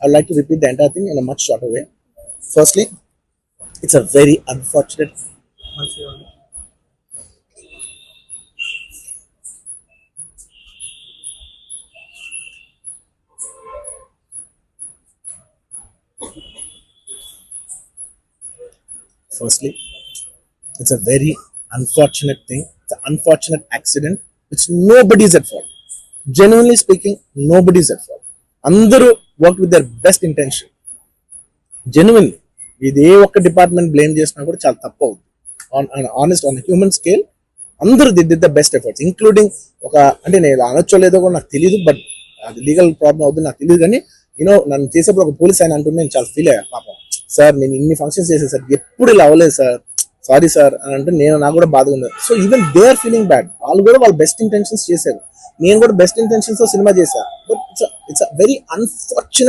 I'd like to repeat the entire thing in a much shorter way. Firstly, it's a very unfortunate. Firstly, it's a very unfortunate thing. It's an unfortunate accident which nobody is at fault. Genuinely speaking, nobody is at fault. అందరూ work with their best intention. Genuinely ఇది ఏ ఒక్క department blame చేసినా కూడా చాలా తప్పు అవుతుంది. Honest on human scale అందరూ did the best efforts, including ఒక అంటే నేను అనొచ్చో లేదో కూడా నాకు తెలియదు, బట్ అది లీగల్ ప్రాబ్లం అవుతుంది నాకు తెలియదు. కానీ నన్ను చేసేప్పుడు ఒక పోలీస్ ఆయన అంటుంటే నేను చాలా ఫీల్ అయ్యా. పాపం సార్ నేను ఇన్ని ఫంక్షన్స్ చేశాను సార్, ఎప్పుడు ఇలా అవ్వలేదు సార్, సారీ సార్ అని అంటే నాకు కూడా బాధగా ఉంది. So even they are feeling bad. వాళ్ళు కూడా వాళ్ళ బెస్ట్ ఇంటెన్షన్స్ చేశారు, నేను కూడా బెస్ట్ ఇంటెన్షన్స్ తో సినిమా చేశాను. But it's very unfortunate